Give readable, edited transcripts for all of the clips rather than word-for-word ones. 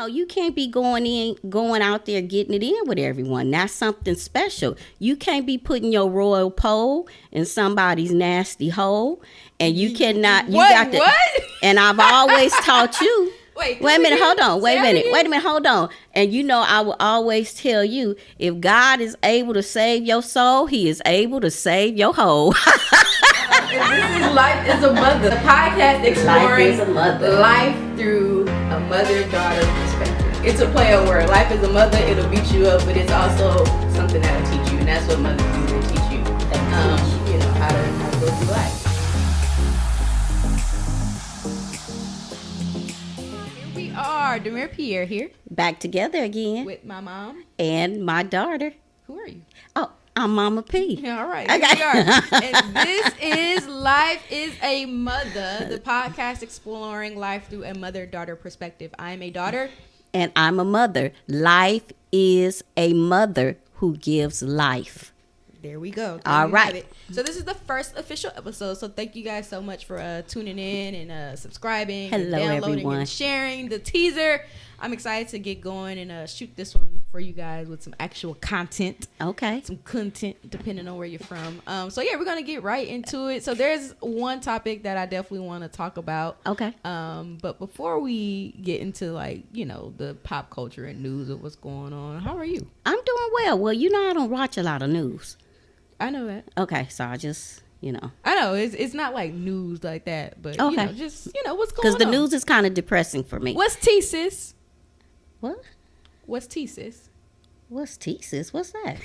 you can't be going out there getting it in with everyone. That's something special. You can't be putting your royal pole in somebody's nasty hole, and you cannot. You got to. What? And I've always taught you. Wait a minute, hold on. Wait a minute, hold on. And I will always tell you, if God is able to save your soul, He is able to save your whole. This is Life is a Mother, the podcast exploring life through a mother-daughter perspective. It's a play on word. Life is a mother, it'll beat you up, but it's also something that'll teach you, and that's what mothers do. They teach you, how to go through life. Here we are, DeMira Pierre here. Back together again. With my mom. And my daughter. Who are you? Oh, I'm Mama P. Yeah, all right. Okay. We are. And this is Life is a Mother, the podcast exploring life through a mother-daughter perspective. I'm a daughter. And I'm a mother. Life is a mother who gives life. There we go. All right. So this is the first official episode. So thank you guys so much for tuning in and subscribing, Hello, and downloading, everyone. and sharing the teaser. I'm excited to get going and shoot this one for you guys with some actual content. Okay. Some content, depending on where you're from. So yeah, we're gonna get right into it. So there's one topic that I definitely want to talk about. Okay. But before we get into the pop culture and news of what's going on, how are you? I'm doing well. Well, I don't watch a lot of news. I know that. Okay, so I just, I know it's not like news like that, but okay. Just what's going on. Because the news is kind of depressing for me. What's T, sis? What? What's T, sis? What's T, sis? What's that?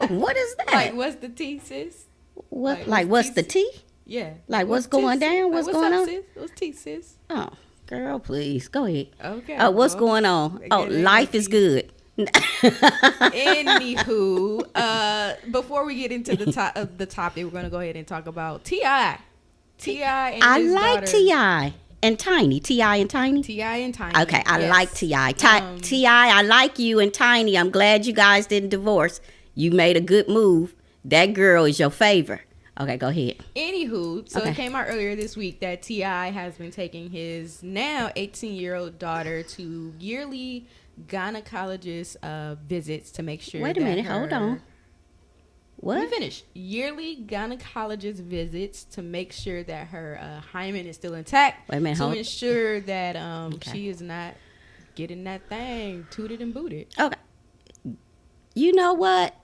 What is that? Like, what's the T, sis? What? Like, what's the T? Yeah. Like, what's going down? What's going on? Sis? What's T, sis? Oh, girl, please go ahead. Okay. What's going on? Oh, life is good. Anywho, before we get into the topic, we're gonna go ahead and talk about T.I. T.I. and I his like daughter. T.I. and Tiny. T.I. and Tiny. T.I. and Tiny. Okay, I yes. like T.I. T.I. I like you and Tiny. I'm glad you guys didn't divorce. You made a good move. That girl is your favorite. Okay, go ahead. Anywho, so It came out earlier this week that T.I. has been taking his now 18-year-old daughter to yearly gynecologist visits to make sure. Wait a minute, hold on. What? Let me finish. Yearly gynecologist visits to make sure that her hymen is still intact. Wait a minute, to ensure that she is not getting that thing tooted and booted. Okay. You know what?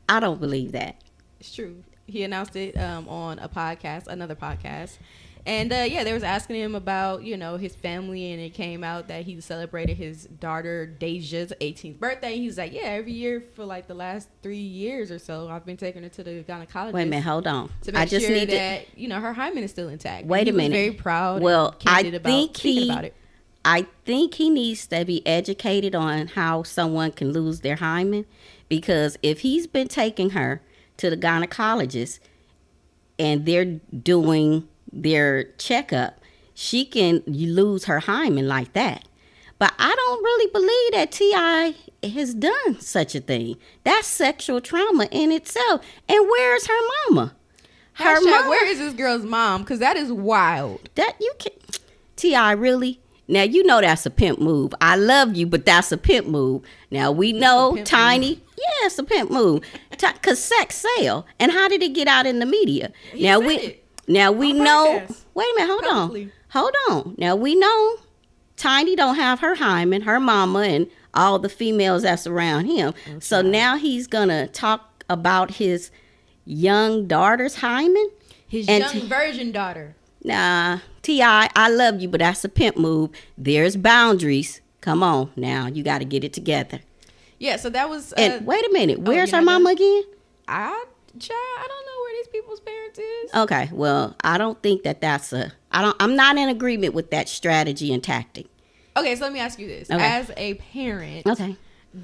I don't believe that. It's true. He announced it on another podcast. And they was asking him about, his family, and it came out that he celebrated his daughter Deja's 18th birthday. He was like, yeah, every year for like the last 3 years or so, I've been taking her to the gynecologist. Wait a minute, hold on. To make sure that, her hymen is still intact. Wait a minute. He was very proud. Well, I think I think he needs to be educated on how someone can lose their hymen, because if he's been taking her to the gynecologist and they're doing their checkup, she can lose her hymen like that. But I don't really believe that T.I. has done such a thing. That's sexual trauma in itself. And where's her mama? Mama, where is this girl's mom? Because that is wild. That you can. T.I. really? Now, that's a pimp move. I love you, but that's a pimp move. Now, we know Tiny. Move. Yeah, it's a pimp move. Because sex sell. And how did it get out in the media? Now we know. Wait a minute, hold on. Now we know Tiny don't have her hymen, her mama, and all the females that's around him. Okay. So now he's gonna talk about his young daughter's hymen. His young virgin daughter. Nah, T.I., I love you, but that's a pimp move. There's boundaries. Come on, now you got to get it together. Yeah. So that was. And wait a minute, where's her mama again? I don't know where these people's parents is. Okay, well, I don't think I'm not in agreement with that strategy and tactic. Okay, so let me ask you this. Okay. As a parent,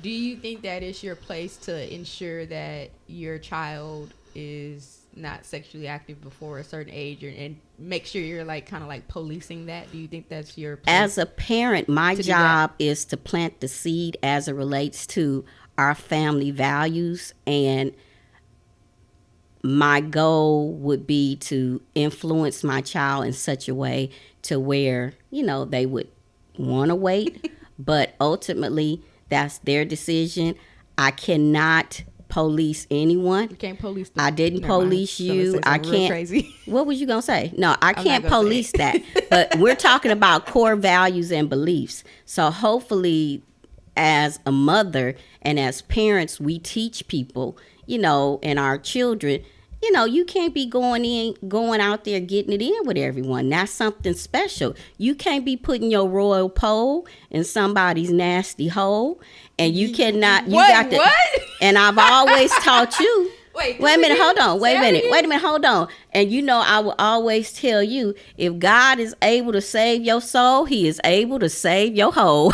do you think that it's your place to ensure that your child is not sexually active before a certain age, and make sure you're kind of policing that? Do you think that's your place? As a parent, my job is to plant the seed as it relates to our family values and my goal would be to influence my child in such a way to where, they would want to wait. But ultimately, that's their decision. I cannot police anyone. You can't police them. I didn't police you. I can't. Crazy. What was you going to say? No, I can't police that. But we're talking about core values and beliefs. So hopefully, as a mother and as parents, we teach people, and our children, you can't be going out there getting it in with everyone. That's something special. You can't be putting your royal pole in somebody's nasty hole, and you cannot. What? And I've always taught you. Wait a minute, hold on. Wait a minute, hold on. And I will always tell you, if God is able to save your soul, He is able to save your whole.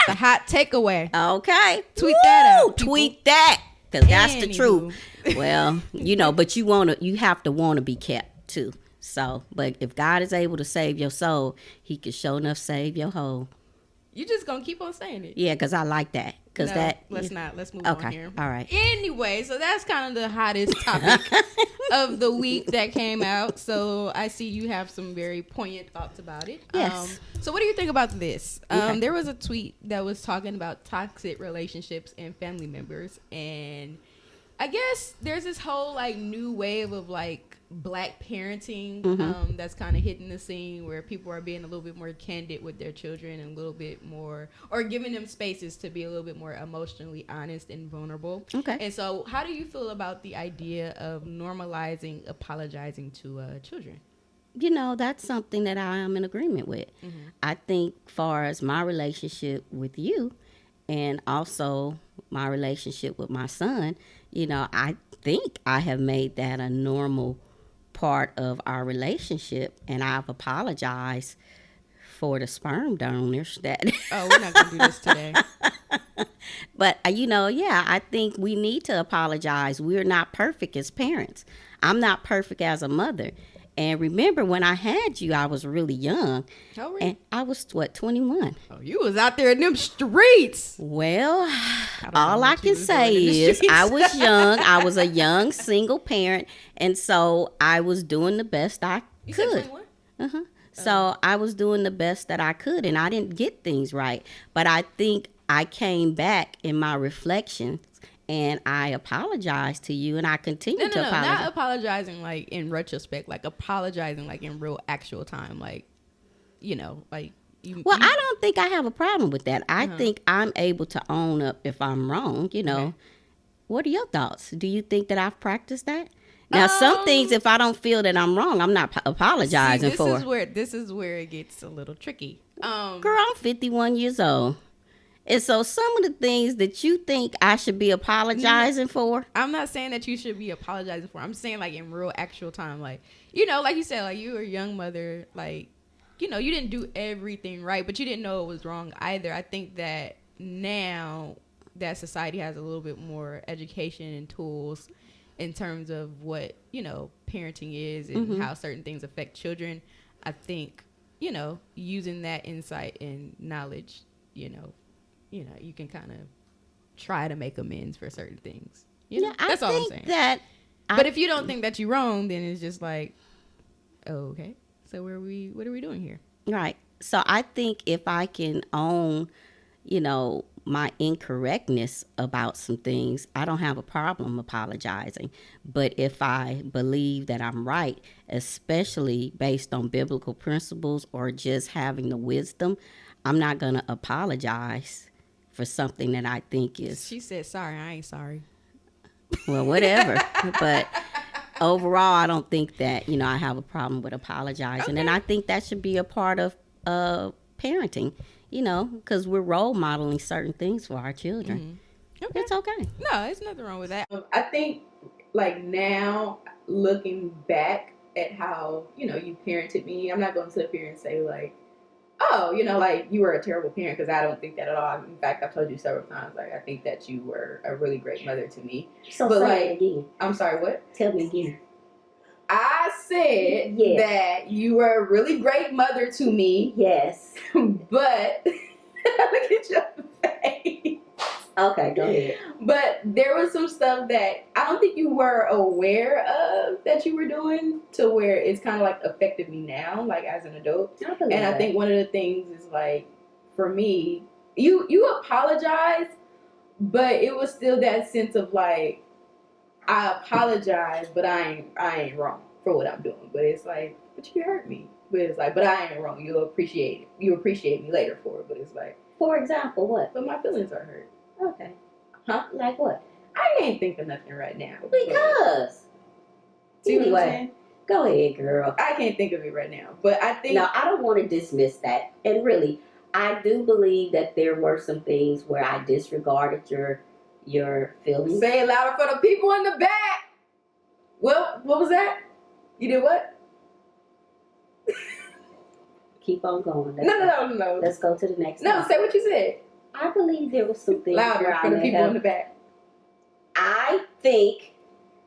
The hot takeaway. Okay. Tweet that out. Tweet that. Because that's the truth. Well, but you have to want to be kept too. So, but if God is able to save your soul, He can sure enough save your whole. You just gonna keep on saying it. Yeah, because I like that. Let's move on here. All right. Anyway, so that's kind of the hottest topic of the week that came out. So I see you have some very poignant thoughts about it. Yes. So what do you think about this? Okay. There was a tweet that was talking about toxic relationships and family members, and I guess there's this whole new wave of Black parenting that's kind of hitting the scene, where people are being a little bit more candid with their children and a little bit more, or giving them spaces to be a little bit more emotionally honest and vulnerable. Okay. And so how do you feel about the idea of normalizing apologizing to children? That's something that I am in agreement with. I think far as my relationship with you and also my relationship with my son, I think I have made that a normal part of our relationship, and I've apologized for the sperm donors that we're not gonna do this today. But I think we need to apologize. We're not perfect as parents. I'm not perfect as a mother. And remember, when I had you, I was really young. How were you? And I was 21. Oh, you was out there in them streets. Well, all I can say is I was young. I was a young single parent, and so I was doing the best I could. You said 21? So I was doing the best that I could, and I didn't get things right. But I think I came back in my reflections, and I apologized to you, and I continue to apologize. Not apologizing in retrospect, apologizing in real actual time, Well, I don't think I have a problem with that. I think I'm able to own up if I'm wrong. Okay. What are your thoughts? Do you think that I've practiced that? Now, some things, if I don't feel that I'm wrong, I'm not apologizing for. This is where it gets a little tricky. Girl, I'm 51 years old. And so some of the things that you think I should be apologizing for. I'm not saying that you should be apologizing for. I'm saying in real actual time. Like you said, you were a young mother. You didn't do everything right, but you didn't know it was wrong either. I think that now that society has a little bit more education and tools in terms of what, parenting is and how certain things affect children. I think, using that insight and knowledge, you can kind of try to make amends for certain things. That's all I'm saying. But if you don't think that you're wrong, then it's just okay. So what are we doing here? Right. So I think if I can own, my incorrectness about some things, I don't have a problem apologizing. But if I believe that I'm right, especially based on biblical principles or just having the wisdom, I'm not going to apologize for something that I think is... She said, sorry, I ain't sorry. Well, whatever. But overall, I don't think that, I have a problem with apologizing. Okay. And I think that should be a part of parenting, because we're role modeling certain things for our children. Okay. It's okay. No, there's nothing wrong with that. I think, now, looking back at how, you parented me, I'm not going to sit up here and say, oh, you were a terrible parent, because I don't think that at all. In fact, I've told you several times, I think that you were a really great mother to me. So say it again. I'm sorry, what? Tell me again. I said that you were a really great mother to me. Yes. But, look at your face. Okay, go ahead. But there was some stuff that I don't think you were aware of that you were doing to where it's kind of like affected me now, like as an adult. I think one of the things is like, for me, you apologize, but it was still that sense of like, I apologize, but I ain't wrong for what I'm doing. But it's like, but you hurt me. But it's like, but I ain't wrong. You appreciate me later for it. But it's like, for example, what? But my feelings are hurt. Okay. Huh? Like what? I can't think of nothing right now. Because. Anyway, go ahead, girl. I can't think of it right now. But I think. No, I don't want to dismiss that. And really, I do believe that there were some things where I disregarded your feelings. Say it louder for the people in the back. What was that? You did what? Keep on going. No. Let's go to the next one. No, say what you said. I believe there was some things louder for the people in the back. I think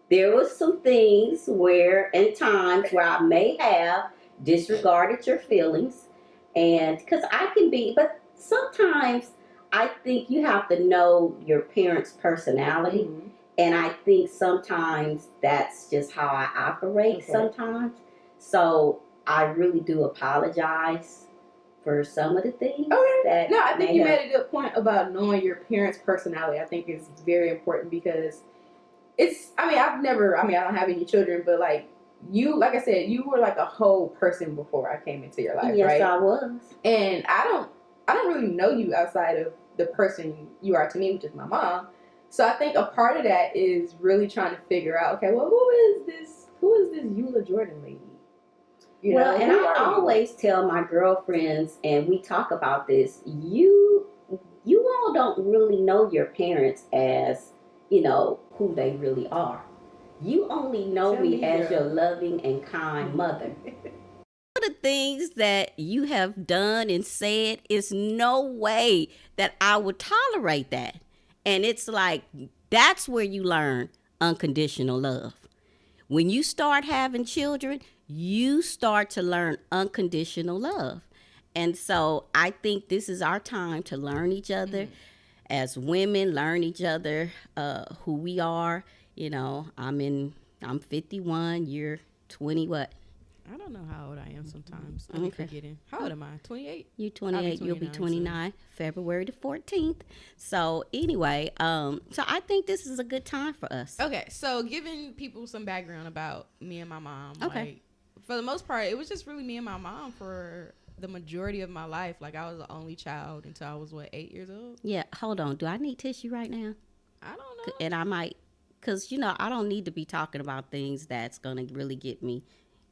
there was some things and times where I may have disregarded your feelings, and because I can be, but sometimes I think you have to know your parents' personality, and I think sometimes that's just how I operate sometimes. So I really do apologize for some of the things. Okay. No, I think you made a good point about knowing your parents' personality. I think is very important because I don't have any children, but like I said, you were like a whole person before I came into your life, right? Yes, I was. And I don't really know you outside of the person you are to me, which is my mom. So I think a part of that is really trying to figure out, okay, well, who is this Eula Jordan lady? And I always tell my girlfriends, and we talk about this, you all don't really know your parents as, who they really are. You only know me as your loving and kind mother. One of the things that you have done and said is no way that I would tolerate that. And it's like, that's where you learn unconditional love. When you start having children, you start to learn unconditional love. And so I think this is our time to learn each other as women, learn each other, who we are. I'm 51, you're 20 what? I don't know how old I am sometimes. I'm forgetting. How old am I? 28? You're 28. You'll be 29 February the 14th. So anyway, so I think this is a good time for us. Okay, so giving people some background about me and my mom. Okay. Like, for the most part, it was just really me and my mom for the majority of my life. Like, I was the only child until I was, 8 years old? Yeah, hold on. Do I need tissue right now? I don't know. And I might, because, I don't need to be talking about things that's going to really get me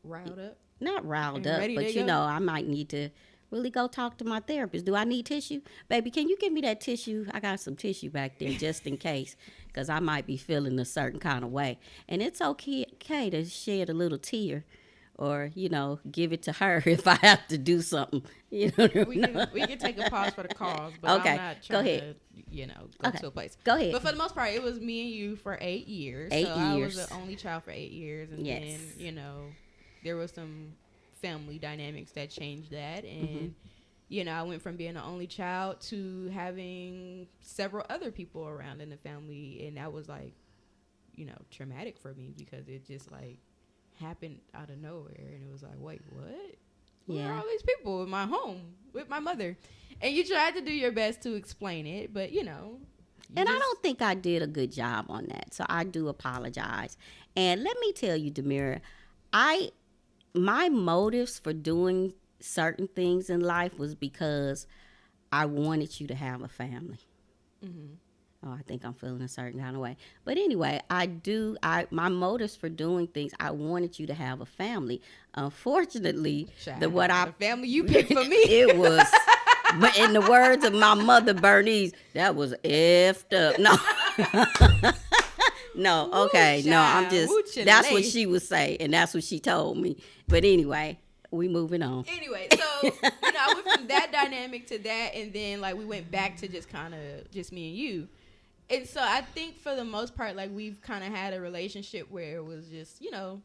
riled up. Not riled up, but I might need to really go talk to my therapist. Do I need tissue? Baby, can you give me that tissue? I got some tissue back there just in case, because I might be feeling a certain kind of way. And it's okay to shed a little tear or, give it to her if I have to do something. We can take a pause for the cause, but I'm not trying to, go to a place. Go ahead. But for the most part, it was me and you for 8 years. I was the only child for 8 years. And then, there was some family dynamics that changed that. And, I went from being the only child to having several other people around in the family. And that was like, traumatic for me because it just like happened out of nowhere. And it was like, wait, what? Where are all these people in my home with my mother? And you tried to do your best to explain it, but, And I don't think I did a good job on that. So I do apologize. And let me tell you, DeMira, my motives for doing certain things in life was because I wanted you to have a family. Oh, I think I'm feeling a certain kind of way. But anyway, my motives for doing things, I wanted you to have a family. Unfortunately, the family you picked for me. It was, but in the words of my mother, Bernice, that was effed up. No. No, okay. No, I'm just, that's what she would say, and that's what she told me. But anyway, we moving on. Anyway, so, I went from that dynamic to that, and then, we went back to just kind of just me and you. And so I think for the most part, we've kind of had a relationship where it was just, I want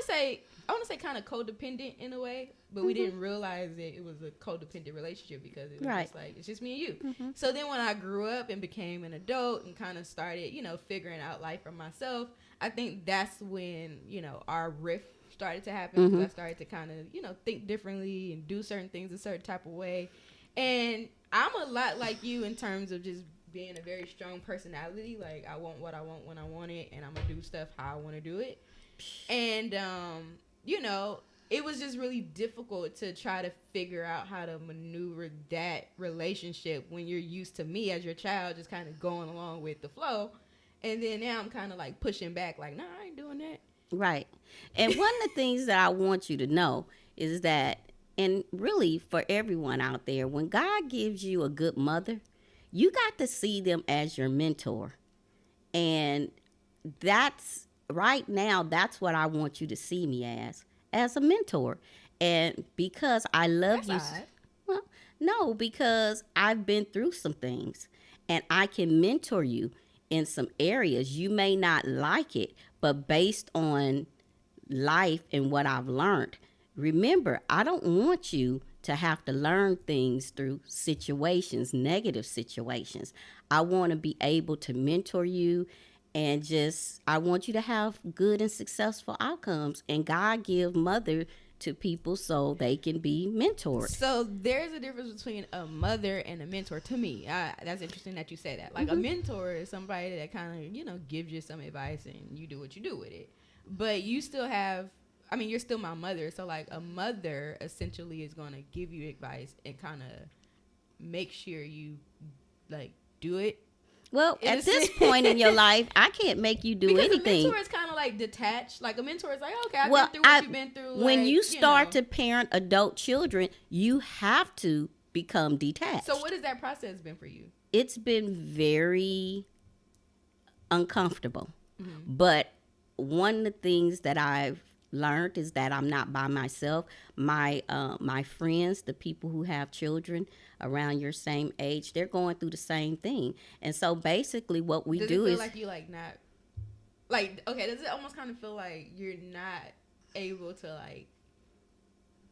to say I want to say kind of codependent in a way, but we didn't realize that it was a codependent relationship because it was just like, it's just me and you. So then when I grew up and became an adult and kind of started, figuring out life for myself, I think that's when, our rift started to happen. Because I started to kind of, think differently and do certain things a certain type of way. And I'm a lot like you in terms of just being a very strong personality. Like, I want what I want when I want it, and I'm going to do stuff how I want to do it. And, it was just really difficult to try to figure out how to maneuver that relationship when you're used to me as your child just kind of going along with the flow. And then now I'm kind of like pushing back like, nah, I ain't doing that. Right. And one of the things that I want you to know is that, and really for everyone out there, when God gives you a good mother, you got to see them as your mentor. And that's right now, that's what I want you to see me as a mentor. And because I love That's you. odd. Well, no, because I've been through some things and I can mentor you in some areas. You may not like it, but based on life and what I've learned, remember, I don't want you to have to learn things through situations, negative situations. I want to be able to mentor you and just, I want you to have good and successful outcomes. And God give mother to people so they can be mentored. So there's a difference between a mother and a mentor to me. That's interesting that you say that. Like a mentor is somebody that kind of, gives you some advice and you do what you do with it. But you still have, you're still my mother. So like a mother essentially is going to give you advice and kind of make sure you like do it. Well, at this point in your life, I can't make you do anything. Because a mentor is kind of like detached. Like a mentor is like, okay, I've been through what you've been through. When you start to parent adult children, you have to become detached. So what has that process been for you? It's been very uncomfortable. But one of the things that I've learned is that I'm not by myself. My friends, the people who have children around your same age, they're going through the same thing. And so basically what we do is... Does it feel like you like not... Like, okay, does it almost kind of feel like you're not able to like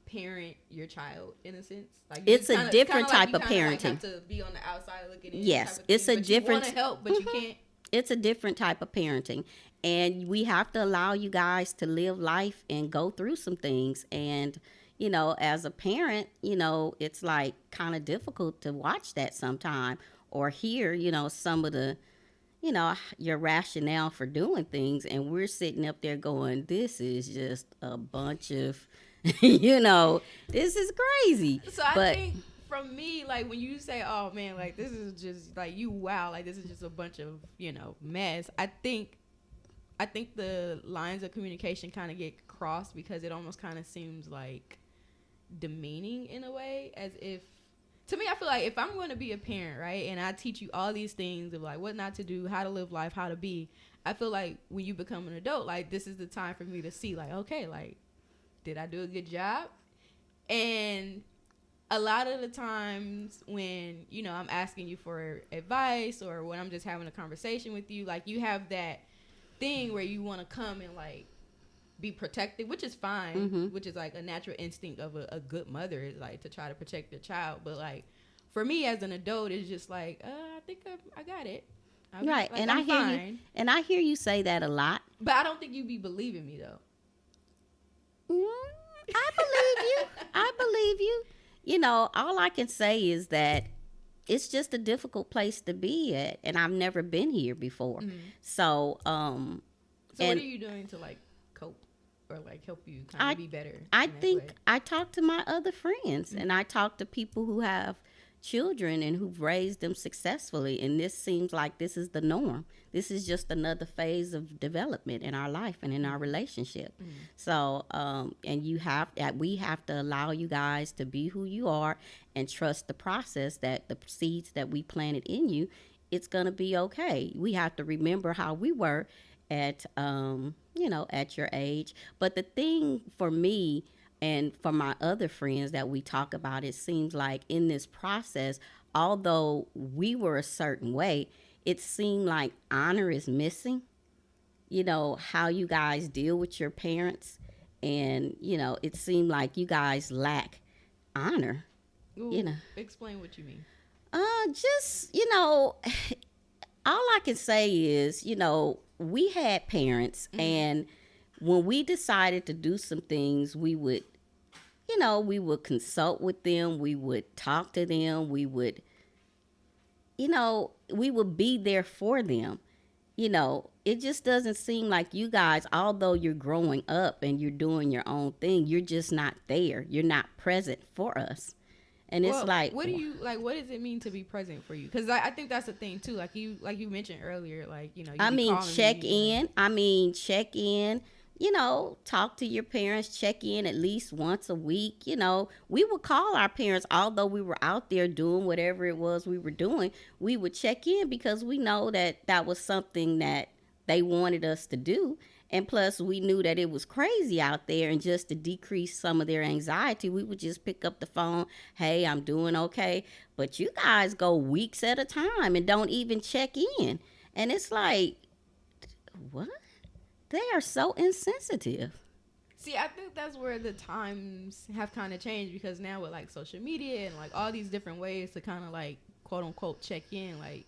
parent your child in a sense? Like it's a different type of parenting. Like have to be on the outside looking in. Yes, it's a different... You want to help, but you can't. It's a different type of parenting. And we have to allow you guys to live life and go through some things. And, as a parent, it's like kind of difficult to watch that sometime or hear, some of the, your rationale for doing things. And we're sitting up there going, this is just a bunch of, this is crazy. So I think from me, like when you say, oh man, like this is just like like this is just a bunch of, mess. I think the lines of communication kind of get crossed because it almost kind of seems like demeaning in a way, as if, to me, I feel like if I'm going to be a parent, right, and I teach you all these things of like what not to do, how to live life, how to be, I feel like when you become an adult, like this is the time for me to see like, okay, like did I do a good job? And a lot of the times when, I'm asking you for advice or when I'm just having a conversation with you, like you have that thing where you want to come and like be protected, which is fine, which is like a natural instinct of a good mother, is like to try to protect their child. But like for me as an adult, it's just like I think I got it. Right. Like, and I'm I hear fine. you, and I hear you say that a lot. But I don't think you be believing me though. I believe you. I believe you. All I can say is that it's just a difficult place to be at, and I've never been here before. So what are you doing to like cope or like help you kind of be better? I think I talk to my other friends, and I talk to people who have children and who've raised them successfully, and this seems like this is the norm. This is just another phase of development in our life and in our relationship. So and we have to allow you guys to be who you are and trust the process, that the seeds that we planted in you, it's gonna be okay. We have to remember how we were at at your age. But the thing for me and for my other friends that we talk about, it seems like in this process, although we were a certain way, it seemed like honor is missing. How you guys deal with your parents And, it seemed like you guys lack honor. Ooh, explain what you mean. Just, all I can say is, we had parents, and when we decided to do some things, we would consult with them, we would talk to them, we would be there for them. It just doesn't seem like you guys, although you're growing up and you're doing your own thing, you're just not there. You're not present for us. And it's like, what does it mean to be present for you? Because I think that's the thing too. Like you mentioned earlier, check in. Check in. Talk to your parents. Check in at least once a week. We would call our parents, although we were out there doing whatever it was we were doing. We would check in because we know that was something that they wanted us to do. And plus, we knew that it was crazy out there, and just to decrease some of their anxiety, we would just pick up the phone. Hey, I'm doing okay. But you guys go weeks at a time and don't even check in. And it's like, what? They are so insensitive. See, I think that's where the times have kind of changed, because now with like social media and like all these different ways to kind of like quote unquote check in, like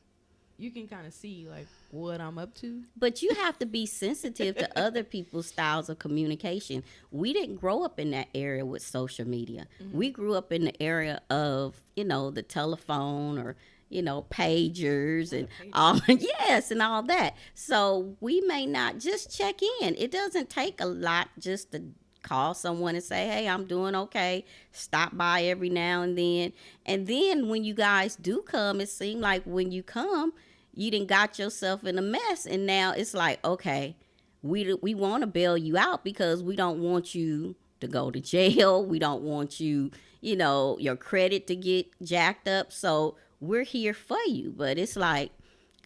you can kind of see like what I'm up to. But you have to be sensitive to other people's styles of communication. We didn't grow up in that area with social media. We grew up in the area of, the telephone or, pagers and all, yes, and all that. So we may not just check in. It doesn't take a lot just to call someone and say, hey, I'm doing okay. Stop by every now and then. And then when you guys do come, it seems like when you come, you done got yourself in a mess. And now it's like, okay, we want to bail you out because we don't want you to go to jail. We don't want you, your credit to get jacked up. So we're here for you. But it's like,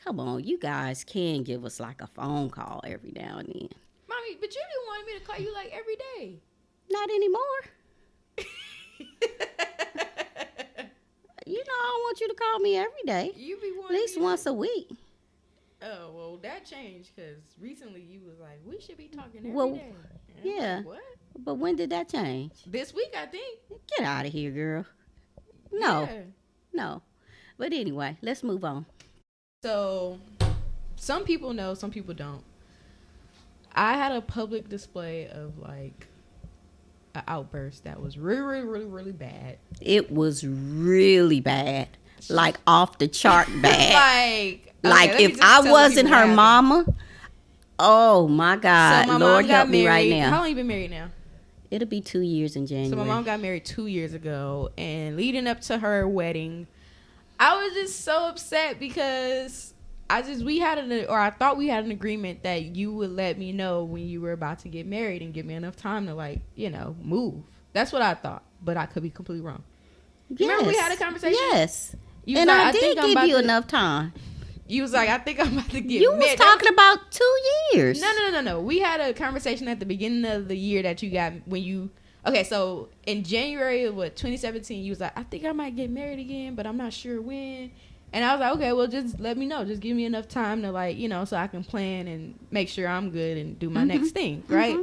come on, you guys can give us like a phone call every now and then. Mommy, but you didn't want me to call you like every day. Not anymore. I don't want you to call me every day. You be wanting at least once a week. Oh, well, that changed because recently you was like, we should be talking every day. And yeah. like, what? But when did that change? This week, I think. Get out of here, girl. No. Yeah. No. But anyway, let's move on. So, some people know, some people don't. I had a public display of like an outburst that was really, really, really, really bad. It was really bad. Like off the chart bad. Like if I wasn't her mama, oh my God, so my Lord mom got help me married, right now. How long you been married now? It'll be 2 years in January. So my mom got married 2 years ago, and leading up to her wedding, I was just so upset because I thought we had an agreement that you would let me know when you were about to get married and give me enough time to move. That's what I thought, but I could be completely wrong. Yes. Remember we had a conversation? Yes. And I did give you enough time. You was like, I think I'm about to get married. You was talking about 2 years. No. We had a conversation at the beginning of the year that you got okay, so in January of 2017, you was like, I think I might get married again, but I'm not sure when. And I was like, okay, well, just let me know. Just give me enough time to so I can plan and make sure I'm good and do my next thing, right?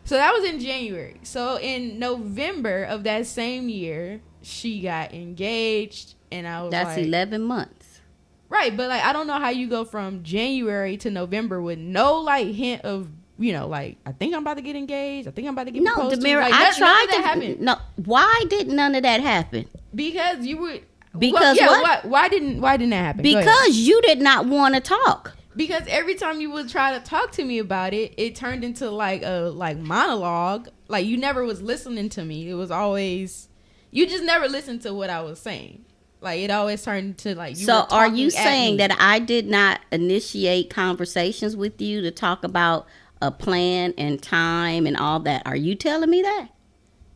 So that was in January. So in November of that same year, she got engaged, and I was That's 11 months. Right, but I don't know how you go from January to November with no hint of I think I'm about to get engaged. I think I'm about to get proposed to. DeMira, I tried to happen. No, why did none of that happen? Because you would. Because what? Why didn't that happen? Because you did not want to talk. Because every time you would try to talk to me about it, it turned into a monologue. You never was listening to me. It was always you just never listened to what I was saying. It always turned to you. So are you saying that I did not initiate conversations with you to talk about a plan and time and all that? Are you telling me that?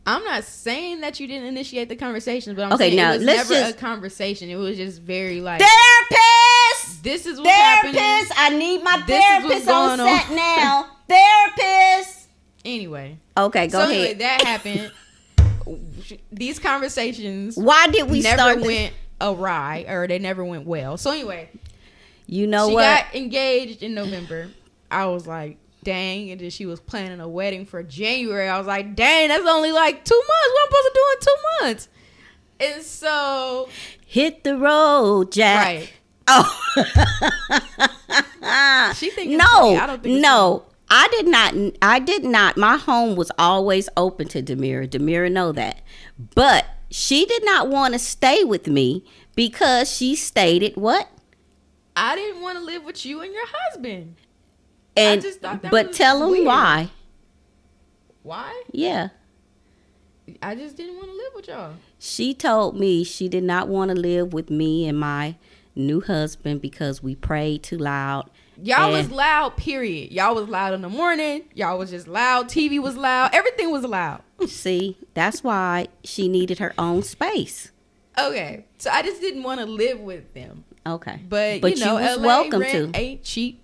I'm not saying that you didn't initiate the conversation, but I'm saying it was never a conversation. It was just very therapist. This is what's happening. Therapist. I need my therapist on set now. Therapist. Anyway. Okay, go ahead. Anyway, that happened. These conversations. Why did we never went awry, or they never went well? So anyway, she got engaged in November. I was like, dang. And then she was planning a wedding for January. I was like, dang, that's only like 2 months. What am I supposed to do in 2 months? And so, hit the road, Jack. right. Oh, She thinks it's funny. I don't think it's no. I did not. My home was always open to DeMira. DeMira know that. But she did not want to stay with me because she stated what? I didn't want to live with you and your husband. And I just thought that but was tell them weird. why. Why? Yeah. I just didn't want to live with y'all. She told me she did not want to live with me and my new husband because we prayed too loud. Y'all was loud, period. Y'all was loud in the morning. Y'all was just loud. TV was loud. Everything was loud. See, that's why she needed her own space. Okay. So I just didn't want to live with them. Okay. But you know, was LA welcome rent to. ain't cheap.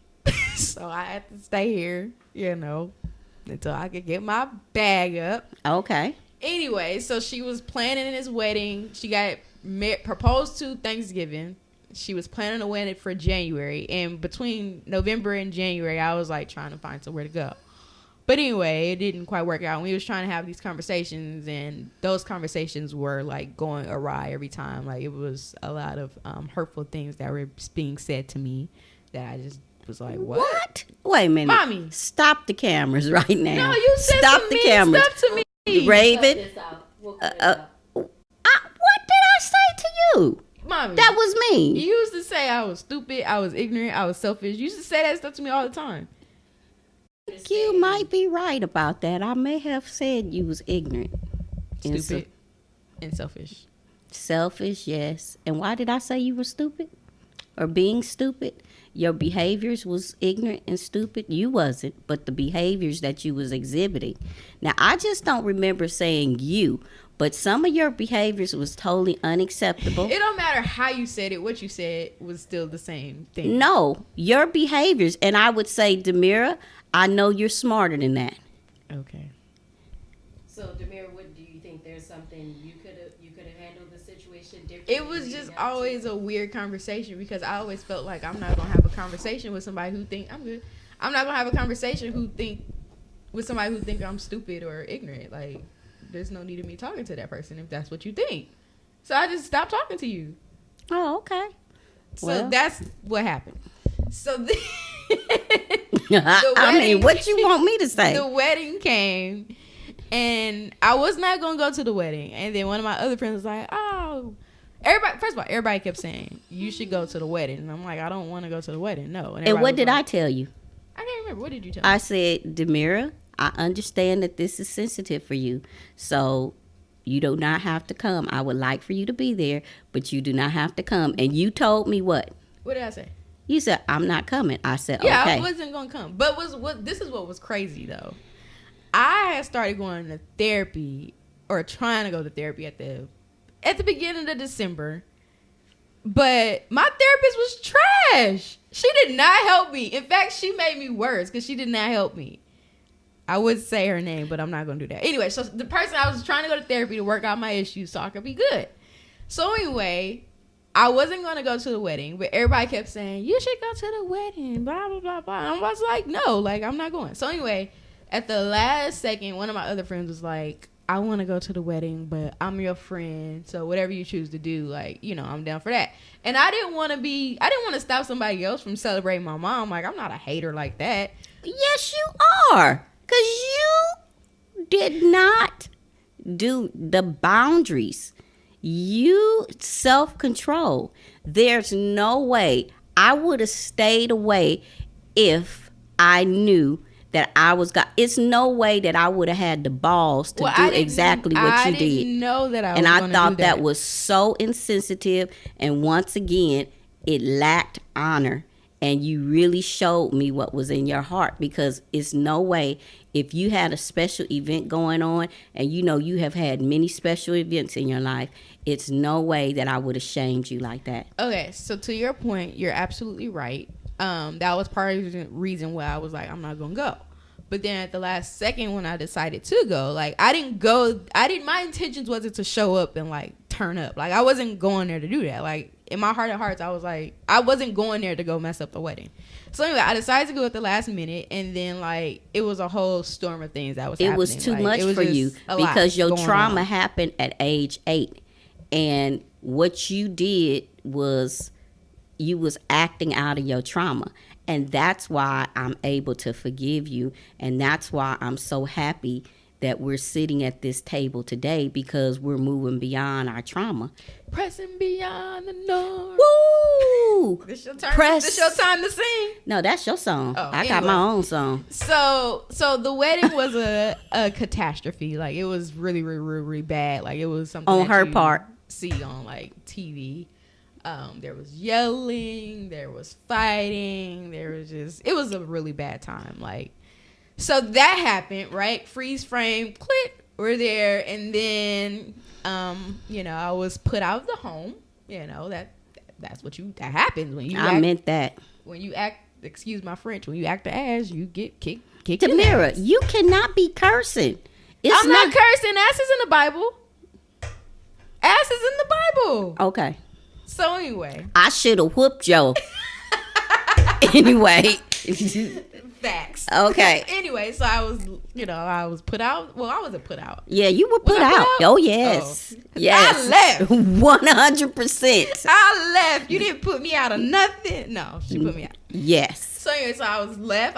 So I had to stay here, until I could get my bag up. Okay. Anyway, so she was planning his wedding. She got proposed to Thanksgiving. She was planning a wedding for January. And between November and January, I was like trying to find somewhere to go. But anyway, it didn't quite work out. We was trying to have these conversations, and those conversations were like going awry every time. Like it was a lot of hurtful things that were being said to me that I just was like, what? Wait a minute. Mommy. Stop the cameras right now. No, you said Stop some the mean cameras. stuff to me. Raven, We'll what did I say to you? Mommy. That was me. You used to say I was stupid, I was ignorant, I was selfish. You used to say that stuff to me all the time. You might be right about that. I may have said you was ignorant. And Stupid and selfish. selfish, yes. And why did I say you were stupid? Or being stupid? Your behaviors was ignorant and stupid. You wasn't, but the behaviors that you was exhibiting. Now, I just don't remember saying you, but some of your behaviors was totally unacceptable. It don't matter how you said it. What you said was still the same thing. No, your behaviors. And I would say, DeMira, I know you're smarter than that. Okay. So, DeMira, what do you think? There's something you could have handled the situation differently? It was just always a weird conversation because I always felt like I'm not gonna have a conversation with somebody who think I'm good. I'm not gonna have a conversation with somebody who think I'm stupid or ignorant. Like, there's no need of me talking to that person if that's what you think. So I just stopped talking to you. Oh, okay. So Well. that's what happened. So I mean, what you want me to say? the wedding came, and I was not gonna go to the wedding. And then one of my other friends was like, "Oh, everybody." First of all, everybody kept saying you should go to the wedding, and I'm like, I don't want to go to the wedding. No. And what did I tell you? I can't remember. What did you tell me? I said, DeMira, I understand that this is sensitive for you, so you do not have to come. I would like for you to be there, but you do not have to come. And you told me what? What did I say? You said, I'm not coming. I said, Yeah, okay. I wasn't gonna come. But this is what was crazy though. I had started going to therapy or trying to go to therapy at the beginning of December. But my therapist was trash. She did not help me. In fact, she made me worse because she did not help me. I would say her name, but I'm not going to do that. Anyway, so the person I was trying to go to therapy to work out my issues so I could be good. So anyway, I wasn't going to go to the wedding, but everybody kept saying, you should go to the wedding, blah, blah, blah, blah. And I was like, no, like, I'm not going. So anyway, at the last second, one of my other friends was like, I want to go to the wedding, but I'm your friend. So whatever you choose to do, like, I'm down for that. And I didn't want to stop somebody else from celebrating my mom. Like, I'm not a hater like that. Yes, you are. Because you did not do the boundaries. You self-control. There's no way I would have stayed away if I knew that I was it's no way that I would have had the balls to do exactly what you did. I didn't know that I was and I gonna thought do that was so insensitive, and once again it lacked honor, and you really showed me what was in your heart, because it's no way, if you had a special event going on, and you have had many special events in your life, it's no way that I would have shamed you like that. Okay, so to your point, you're absolutely right. That was part of the reason why I was like, I'm not gonna go. But then at the last second, when I decided to go, like, my intentions wasn't to show up and like turn up. Like, I wasn't going there to do that. Like, in my heart of hearts, I was like, I wasn't going there to go mess up the wedding. So anyway, I decided to go at the last minute, and then like it was a whole storm of things that was happening. It was too like, much was for you because your trauma happened at age 8, and what you did was you was acting out of your trauma, and that's why I'm able to forgive you, and that's why I'm so happy that we're sitting at this table today, because we're moving beyond our trauma. Pressing beyond the norm. Woo! This your turn. This your time to sing. No, that's your song. Oh, I got my own song. So the wedding was a catastrophe. Like, it was really, really, really, really bad. Like, it was something on her part. See on like TV. There was yelling. There was fighting. It was a really bad time. Like. So that happened, right? Freeze frame, click, we're there. And then, I was put out of the home. That's what that happens when you meant that. When you act, excuse my French, when you act the ass, you get kicked. DeMira, you cannot be cursing. I'm not cursing. Ass is in the Bible. Ass is in the Bible. Okay. So anyway. I should have whooped Joe. Anyway. Facts. Okay. Anyway, so I was put out. Well, I wasn't put out. Yeah, you were put out. Oh, yes. Oh. Yes. I left. 100%. I left. You didn't put me out of nothing. No, she put me out. Yes. So anyway, so I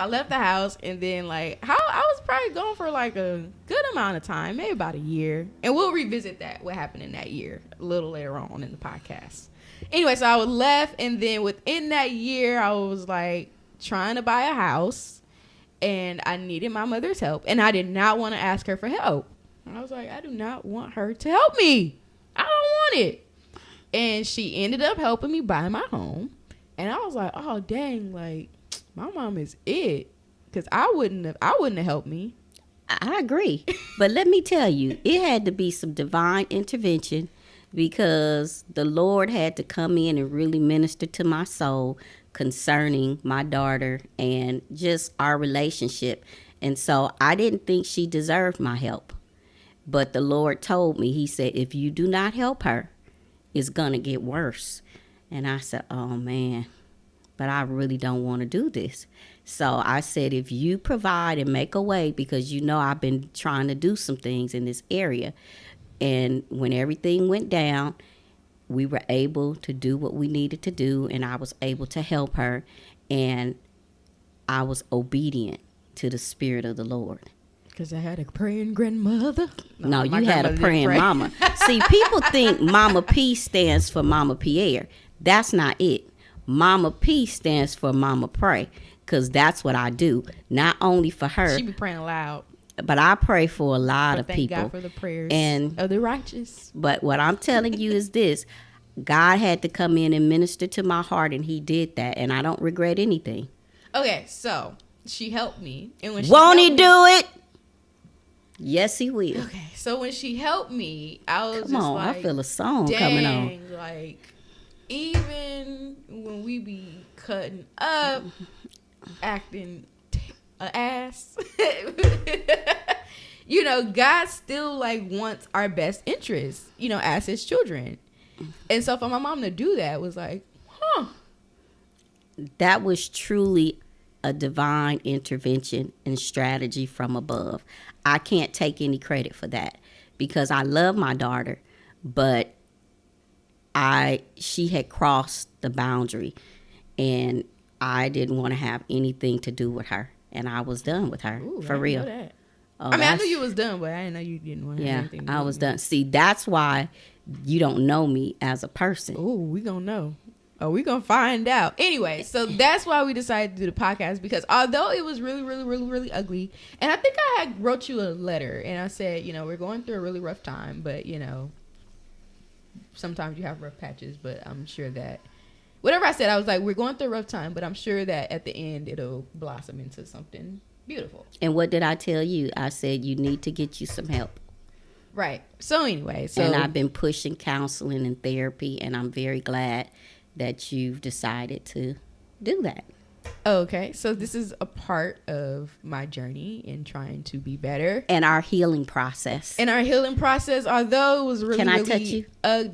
left the house, and then like I was probably gone for like a good amount of time, maybe about a year. And we'll revisit what happened in that year a little later on in the podcast. Anyway, so I was left, and then within that year, I was like trying to buy a house, and I needed my mother's help, and I did not want to ask her for help. I was like, I do not want her to help me. I don't want it. And she ended up helping me buy my home, and I was like, oh dang, like my mom is it, because I wouldn't have helped me. I agree, but let me tell you, it had to be some divine intervention, because the Lord had to come in and really minister to my soul concerning my daughter and just our relationship. And so I didn't think she deserved my help. But the Lord told me, he said, if you do not help her, it's going to get worse. And I said, oh man, but I really don't want to do this. So I said, if you provide and make a way, because I've been trying to do some things in this area. And when everything went down, we were able to do what we needed to do, and I was able to help her, and I was obedient to the Spirit of the Lord. Because I had a praying grandmother. No, you had a praying mama. See, people think Mama P stands for Mama Pierre. That's not it. Mama P stands for Mama Pray, because that's what I do. Not only for her. She be praying loud. But I pray for a lot of people. Thank God for the prayers of the righteous. But what I'm telling you is this. God had to come in and minister to my heart, and he did that. And I don't regret anything. Okay, so she helped me. And when Won't he do it? Yes, he will. Okay, so when she helped me, I was I feel a song coming on. Like, even when we be cutting up, acting an ass, God still like wants our best interest, as his children. And so for my mom to do that was like, that was truly a divine intervention and strategy from above. I can't take any credit for that, because I love my daughter, but she had crossed the boundary, and I didn't want to have anything to do with her. And I was done with her. Ooh, for real. Oh, I knew you was done, but I didn't know you didn't want to have anything to do I was done. See, that's why you don't know me as a person. Oh, we gonna know. Oh, we gonna find out. Anyway, so that's why we decided to do the podcast, because although it was really, really, really, really ugly, and I think I had wrote you a letter, and I said, we're going through a really rough time, but sometimes you have rough patches, but I'm sure that whatever I said, I was like, we're going through a rough time, but I'm sure that at the end it'll blossom into something beautiful. And what did I tell you? I said, you need to get you some help. Right. So anyway, and I've been pushing counseling and therapy, and I'm very glad that you've decided to do that. Okay, so this is a part of my journey in trying to be better. And our healing process. In our healing process, although it was really, Can I touch you?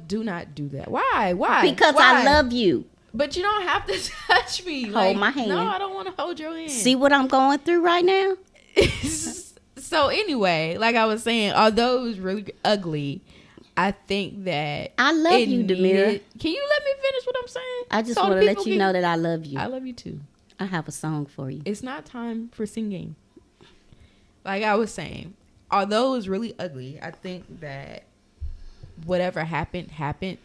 Do not do that. Why? Because Why? I love you. But you don't have to touch me. Hold my hand. No, I don't want to hold your hand. See what I'm going through right now? So anyway, like I was saying, although it was really ugly, I think that I love you, DeMira. Can you let me finish what I'm saying? I just So want to people let you can- know that I love you. I love you too. I have a song for you. It's not time for singing. Like I was saying, although it was really ugly, I think that whatever happened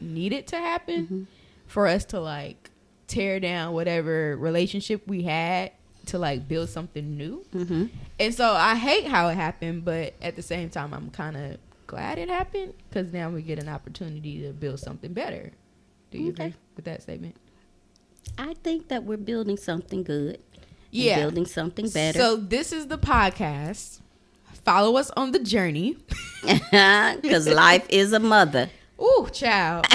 needed to happen for us to like tear down whatever relationship we had to like build something new. And so I hate how it happened, but at the same time I'm kind of glad it happened because now we get an opportunity to build something better. Do you agree with that statement? I think that we're building something good. Yeah. And building something better. So this is the podcast. Follow us on the journey. Because life is a mother. Ooh, child.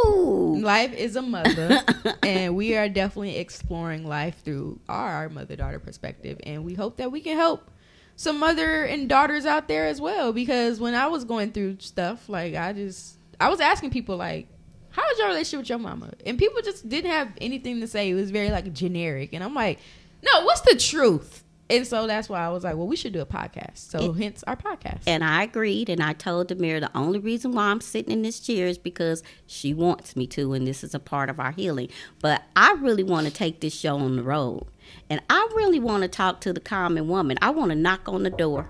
Ooh. Life is a mother. And we are definitely exploring life through our mother-daughter perspective. And we hope that we can help some mother and daughters out there as well. Because when I was going through stuff, like I was asking people like, how is your relationship with your mama? And people just didn't have anything to say. It was very like generic. And I'm like, no, what's the truth? And so that's why I was like, well, we should do a podcast. So hence our podcast. And I agreed, and I told DeMira the only reason why I'm sitting in this chair is because she wants me to, and this is a part of our healing. But I really want to take this show on the road. And I really want to talk to the common woman. I want to knock on the door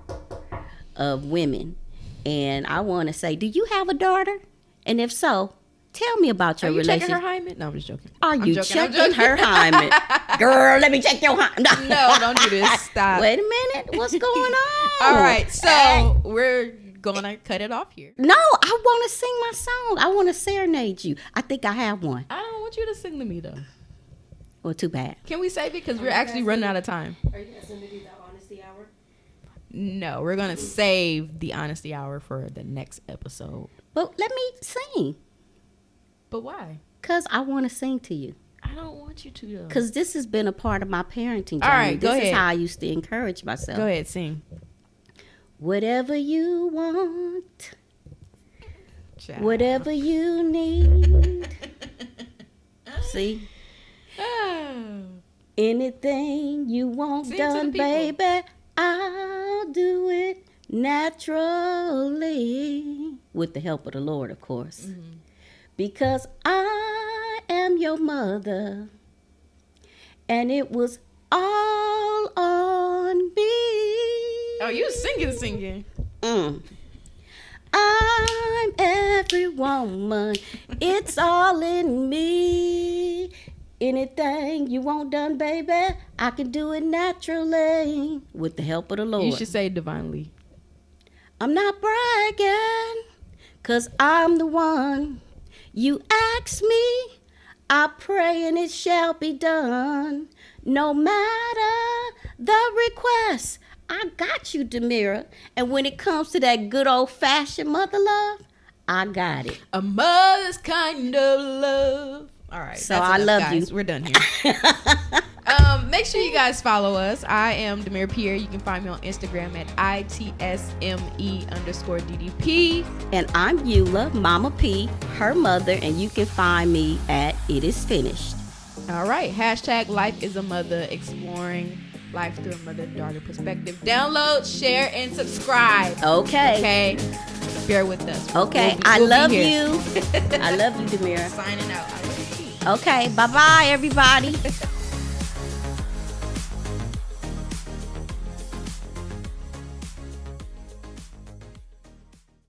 of women. And I want to say, do you have a daughter? And if so, tell me about your relationship. Checking her hymen? No, I'm just joking. Are I'm you joking, I'm checking her hymen? Girl, let me check your hymen. No, don't do this. Stop. Wait a minute. What's going on? All right, so we're going to cut it off here. No, I want to sing my song. I want to serenade you. I think I have one. I don't want you to sing to me, though. Well, too bad. Can we save it? Because we're actually running out of time. Are you guys going to do the honesty hour? No, we're going to save the honesty hour for the next episode. But let me sing. But why? Because I want to sing to you. I don't want you to, though. Because this has been a part of my parenting journey. All right, go This ahead. is how I used to encourage myself. Go ahead, sing. Whatever you want, Child. whatever you need. See? Oh. Anything you want Sing to the done, people. baby, I'll do it naturally. With the help of the Lord, of course. Because I am your mother. And it was all on me. Oh, you singing. I'm every woman. It's all in me. Anything you want done, baby, I can do it naturally with the help of the Lord. You should say divinely. I'm not bragging, 'cause I'm the one. You ask me, I pray and it shall be done. No matter the request, I got you, DeMira. And when it comes to that good old-fashioned mother love, I got it. A mother's kind of love. All right. So that's I enough, love guys. you. We're done here. Make sure you guys follow us. I am DeMira Pierre. You can find me on Instagram at ITSME_DDP. And I'm Eula, Mama P, her mother, and you can find me at It Is Finished. All right. # Life is a Mother, exploring life through a mother-daughter perspective. Download, share, and subscribe. Okay. Okay. Bear with us. Okay. We'll I be love here. you. I love you, DeMira. Signing out. I love you. Okay. Bye-bye, everybody.